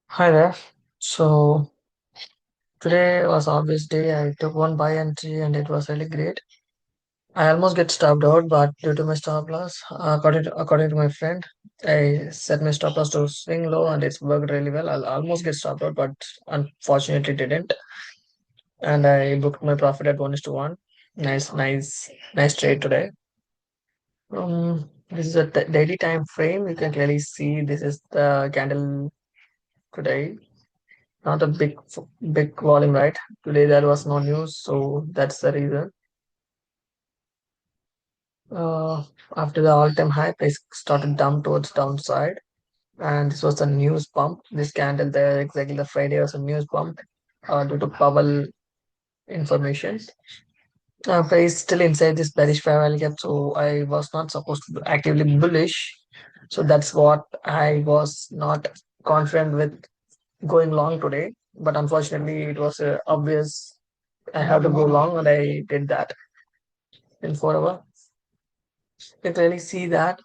Hi there. So today was obvious day. I took one buy entry and it was really great. I almost get stopped out, but due to my stop loss, according to my friend, I set my stop loss to swing low and it's worked really well. I'll almost get stopped out, but unfortunately didn't. And I booked my profit at 1:1. Nice trade today. This is a daily time frame. You can clearly see this is the candle today. Not a big volume, right? Today there was no news, so that's the reason. Uh, After the all-time high, price started dump towards downside, and this was a news pump. This candle there, exactly the Friday was a news pump due to Powell information. Price still inside this bearish fair value gap, so I was not supposed to be actively bullish. So that's what I was not confident with going long today. But unfortunately, it was obvious I have to go long, and I did that in 4 hour. You can clearly see that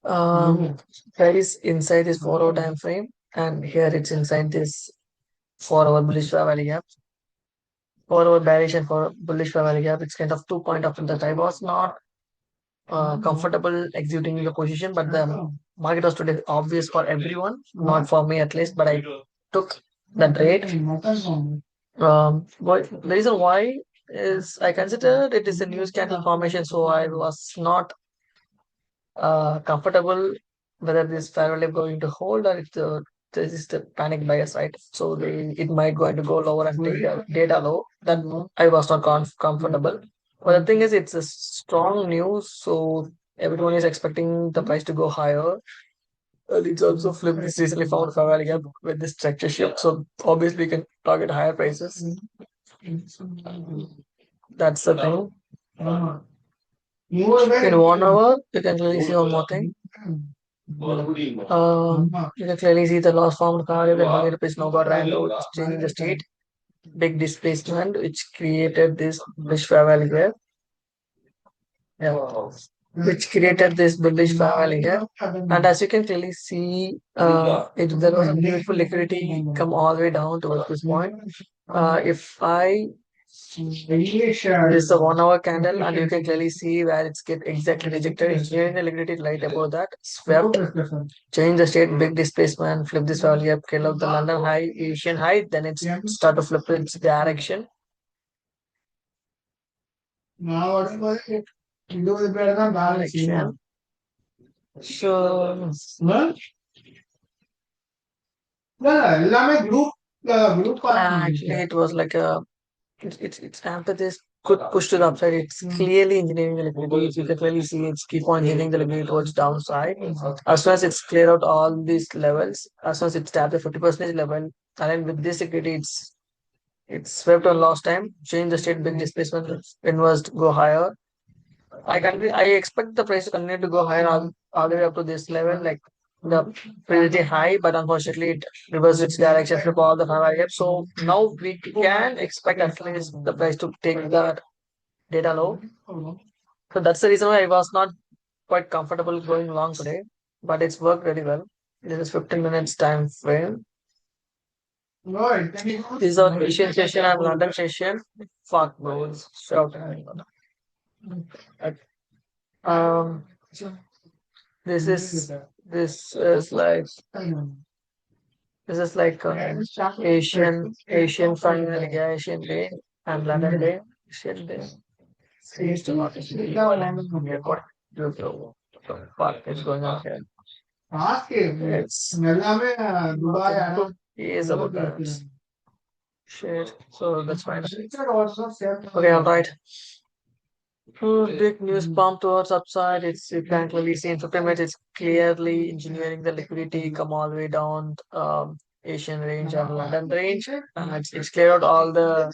there is inside this 4 hour time frame, and here it's inside this 4 hour bullish fair value gap. 4 hour bearish and for bullish fair value gap. It's kind of 2 point up that I was not comfortable executing the position, but the market was today obvious for everyone, not for me at least. But I took the trade. But the reason why is I considered it is a news candle formation, so I was not comfortable whether this fair value going to hold or if this is the panic bias, right? So it might going to go lower and take the data low. Then I was not comfortable. But the thing is, it's a strong news, so everyone is expecting the price to go higher. And it's also flipped this recently found fair value gap with this structure shift, so obviously we can target higher prices. That's the thing. In 1 hour, you can clearly see one more thing. You can clearly see the loss formed carrier that Bangladesh is now got ran out, changing the state. Big displacement, which created this bullish fair value here. Yeah. Which created this bullish fair value here. And as you can clearly see, there was a beautiful liquidity come all the way down towards this point. If I This is a 1 hour candle, and you can clearly see where it's get exactly rejected. Engineering the liquidity light above that, swept, change the state, big displacement, flip this value up, kill out the London high, Asian high, then it's start to flip its direction. Direction. So actually, it was like it's after this good push to the upside. It's clearly engineering the liquidity. If you can clearly see, it's keep on engineering the liquidity towards downside. As soon as it's cleared out all these levels, as soon as it's tapped the 50% level, and then with this liquidity, it's swept on last time. Change the state, big displacement, invest, go higher. I expect the price to continue to go higher all the way up to this level, like the pretty high, but unfortunately it reversed its direction flip all the high gap. So now we can expect at least the price to take the data low. So that's the reason why I was not quite comfortable going long today, but it's worked very well. This is 15 minutes time frame. This is our Asian session and London session. Fuck bro, it's short. Um, this is this is like this is like Asian fund like Asian day and London day. Asian day. Seems to not be what the fuck is going on here. It's he is about that shit. So that's fine. Okay, all right. Big news pump towards upside. It's you can clearly see in 15 minutes. It's clearly engineering the liquidity come all the way down Asian range and London range. It's cleared out all the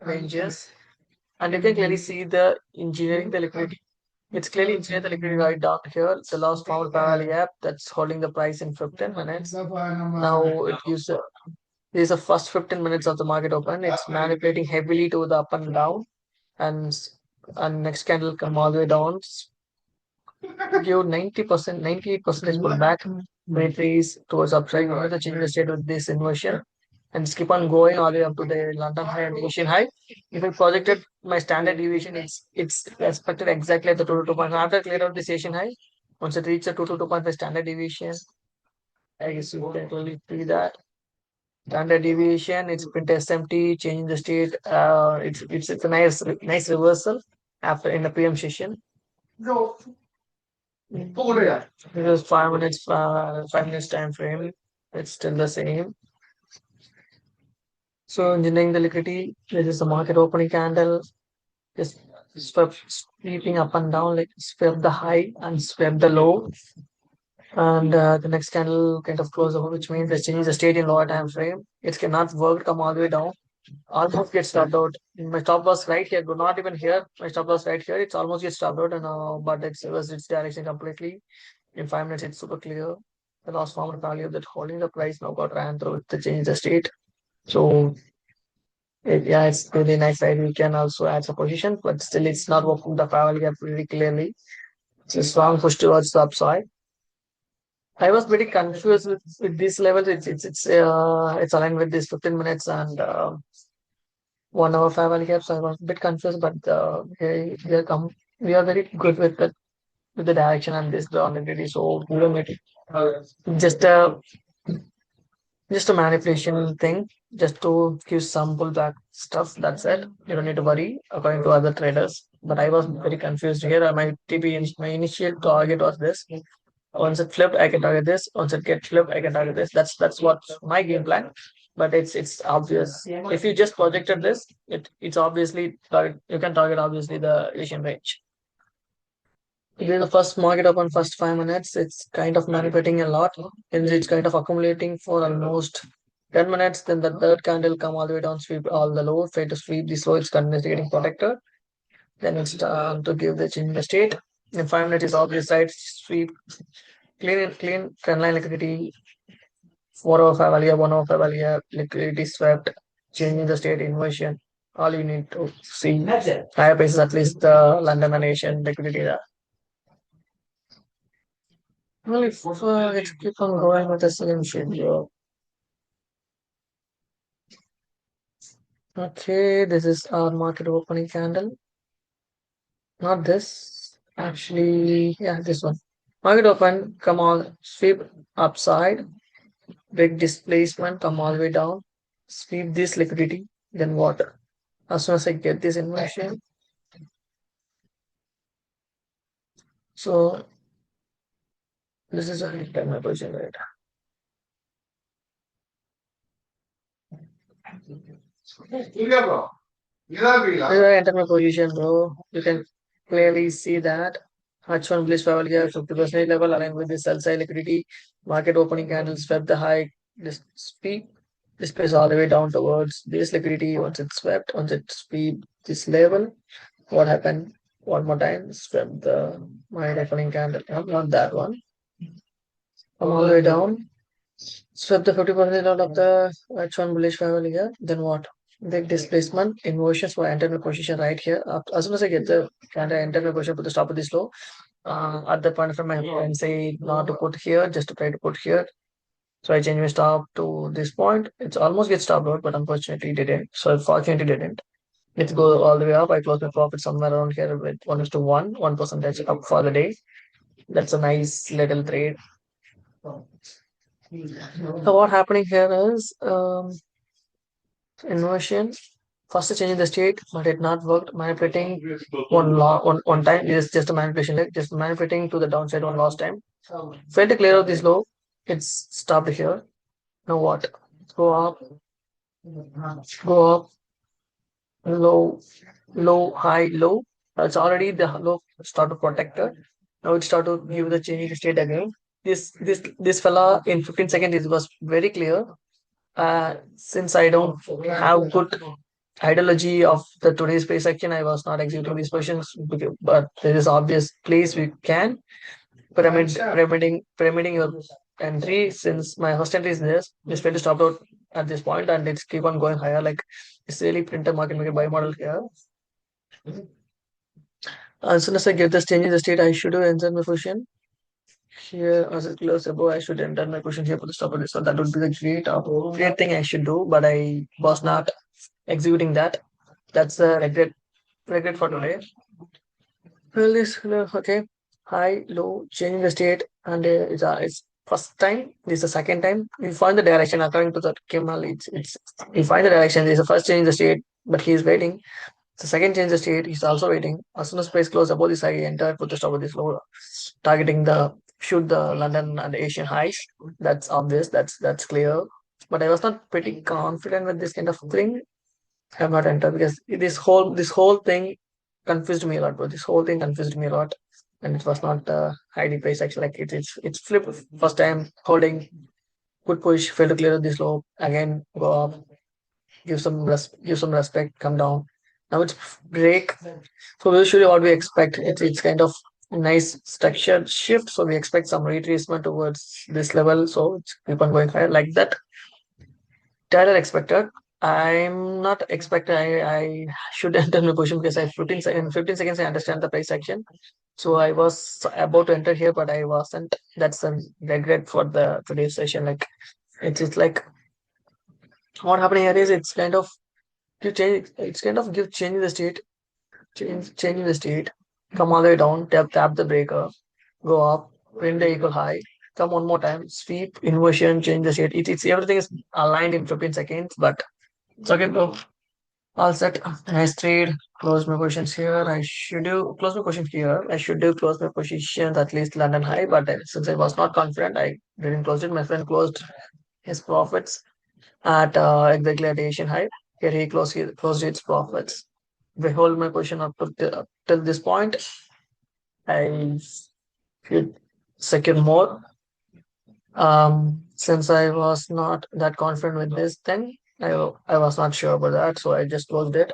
ranges, and you can clearly see the engineering the liquidity. It's clearly engineering the liquidity right down here. The last found parallel gap that's holding the price in 15 minutes. Now it gives this is the first 15 minutes of the market open. It's manipulating heavily to the up and down, and and next candle come all the way down. give 90%, 98% pullback when it is towards upside. You the change the state with this inversion and just keep on going all the way up to the London high and Asian high. If I projected my standard deviation, it's expected exactly at the 2 to 2.5. After clear out this Asian high, once it reaches the 2 to 2.5 standard deviation, I guess you can really see that. Standard deviation, it's print SMT, changing the state. It's a nice reversal after in the PM session. It was 5 minutes, 5 minutes time frame. It's still the same. So engineering the liquidity, this is the market opening candle. Just sweeping up and down, like swept the high and swept the low. And the next candle kind of close over, which means the change the state in lower time frame. It cannot work, come all the way down. Almost gets stopped out. My stop loss right here, do not even here. My stop loss right here, it's almost gets stopped out, and but it's reversed its direction completely. In 5 minutes, it's super clear. The last forward value that holding the price now got ran through the change the state. So yeah, it's really nice, right? We can also add some position, but still it's not working the parallel gap really clearly. It's a strong push towards the upside. I was pretty confused with these levels. It's aligned with this 15 minutes and 1 hour parallel gap. So I was a bit confused, but we are very good with the direction and this the already. So we don't need just a just a manipulation thing, just to give some pullback stuff. That's it. You don't need to worry according to other traders. But I was very confused here. My initial target was this. Once it flipped, I can target this. Once it gets flipped, I can target this. That's what my game plan. But it's obvious. If you just projected this, it's obviously target. You can target obviously the Asian range. It is the first market up on first 5 minutes. It's kind of manipulating a lot, and it's kind of accumulating for almost 10 minutes. Then the third candle come all the way down, sweep all the low, try to sweep this low. It's continuously getting protected. Then it's time to give the change in the state. In 5 minutes, is obvious side sweep, clean trend line liquidity. 4 hour five value, 1 hour five value, liquidity swept, changing the state inversion. All you need to see higher prices, at least the London and Asian liquidity. Well, if let's keep on going with the same schedule. Okay, this is our market opening candle. Not this. Actually, yeah, this one. Market open, come on, sweep upside, big displacement, come all the way down, sweep this liquidity, then water. As soon as I get this inversion, so this is a my position, right? Here I enter my position, bro. You can clearly see that H1 bullish power here 50% level aligned with the sell side liquidity. Market opening candles swept the high. This peak, this pays all the way down towards this liquidity. Once it swept, once it sweep this level, what happened? One more time, swept the my opening candle. Not that one. Come all the way down. Swept the 50% out of the H1 bullish level here. Then what? Big displacement, inversions for internal position right here. As soon as I get the internal position, put the stop of this low. At that point of time, I can say not to put here, just to try to put here. So I change my stop to this point. It's almost get stopped out, but unfortunately it didn't. So fortunately it didn't. Let's go all the way up. I close my profit somewhere around here with 1:1, 1% up for the day. That's a nice little trade. So what happening here is inversion. First changing the state, but it not worked. Manipulating one time is just a manipulation, like just manipulating to the downside one last time. Failed to clear out this low. It's stopped here. Now what? Go up, go up, low, low, high, low. It's already the low started protected. Now it started to give the changing state again. This fella in 15 seconds it was very clear. Since I don't have good ideology of the today's space action, I was not executing these questions, but there is obvious place we can pyramiding your entry. Since my first entry is this failed to stop out at this point and it's keep on going higher. Like it's really printer market maker buy model here. As soon as I get this change in the state, I should have entered my position here as it close above. I should enter my position here for the stop of this. So that would be the great thing I should do, but I was not executing that. That's a regret for today. Well, this okay, high, low, changing the state, and it's first time. This is the second time. We find the direction according to the Kemal. It's we find the direction. This is the first change the state, but he is waiting. The second change the state, he's also waiting. As soon as price close above this, I enter, put the stop of this low, targeting the shoot the London and Asian highs. That's obvious. That's clear. But I was not pretty confident with this kind of thing. I have not entered because this whole thing confused me a lot, bro. This whole thing confused me a lot, and it was not highly priced actually. Like it's flip first time holding good push, fail to clear this low again, go up, give some respect, come down. Now it's break. So usually what we expect, it's kind of a nice structured shift. So we expect some retracement towards this level. So it's keep on going higher like that. Tyler expected. I'm not expecting. I should enter my position because I 15 seconds I understand the price action. So I was about to enter here, but I wasn't. That's a regret for the today's session. Like it's like what happened here is it's kind of you change. It's kind of give changing the state, changing the state. Come all the way down. Tap the breaker. Go up. Print the equal high. Come one more time. Sweep inversion. Change the state. It's everything is aligned in 15 seconds, but it's okay, bro. All set. Nice trade. Close my positions here. I should do close my position here. I should do close my positions at least London high, but since I was not confident, I didn't close it. My friend closed his profits at exactly at Asian high. Here he closed its profits. If I hold my position up till this point, I should secure more. Since I was not that confident with this thing, I was not sure about that, so I just closed it.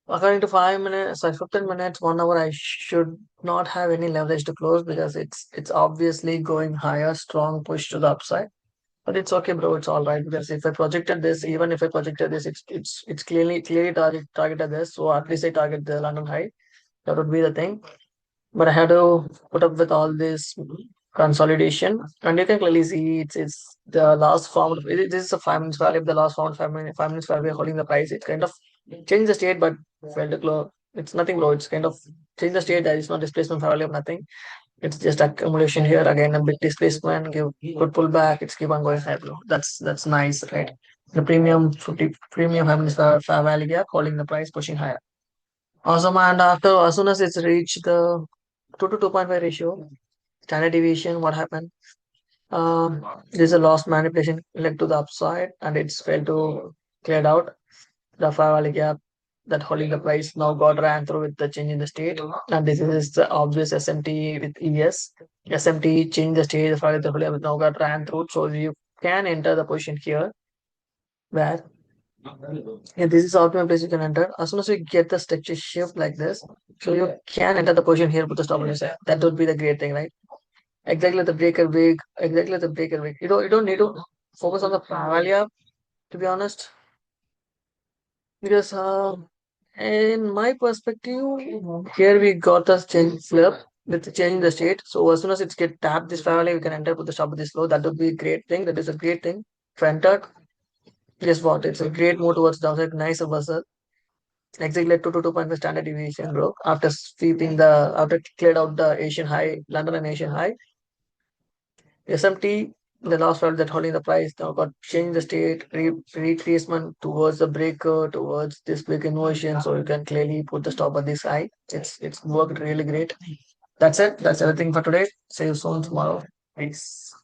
According to 5 minutes, 15 minutes, 1 hour, I should not have any leverage to close because it's obviously going higher, strong push to the upside. But it's okay, bro. It's all right because if I projected this, even if I projected this, it's clearly targeted this. So at least I target the London high. That would be the thing. But I had to put up with all this consolidation, and you can clearly see it's the last form. This is a 5 minutes value. The last form 5 minutes, 5 minutes value. We're holding the price. It's kind of change the state, but failed to close. It's nothing, bro. It's kind of change the state. There is no displacement value of nothing. It's just accumulation here again. A big displacement. Give good pullback. It's keep on going high, bro. That's nice, right? The premium 50 premium 5 minutes fair value gap, holding the price, pushing higher. Awesome. And after as soon as it's reached the 2 to 2.5 ratio, standard deviation, what happened? There's a loss manipulation led to the upside and it's failed to cleared out. The fair value gap that holding the price now got ran through with the change in the state. And this is the obvious SMT with ES. SMT change the state, the fair value now got ran through. So you can enter the position here where yeah, this is optimal place you can enter. As soon as you get the structure shift like this, so you can enter the position here with the stop loss. That would be the great thing, right? Exactly the breaker wig, exactly the breaker wig. You don't need to focus on the Pavalia to be honest, because in my perspective, here we got the change flip with the change in the state. So as soon as it's get tapped this Pavalia, we can enter with the stop of this low. That would be a great thing. That is a great thing. If entered, guess what? It's a great move towards downside. Nice reversal. Exactly 2 to 2.5 standard deviation, bro. After cleared out the Asian high, London and Asian high, SMT, the last round that holding the price now got changed the state, retracement towards the breaker, towards this big inversion. So you can clearly put the stop on this high. It's worked really great. That's it. That's everything for today. See you soon tomorrow. Peace.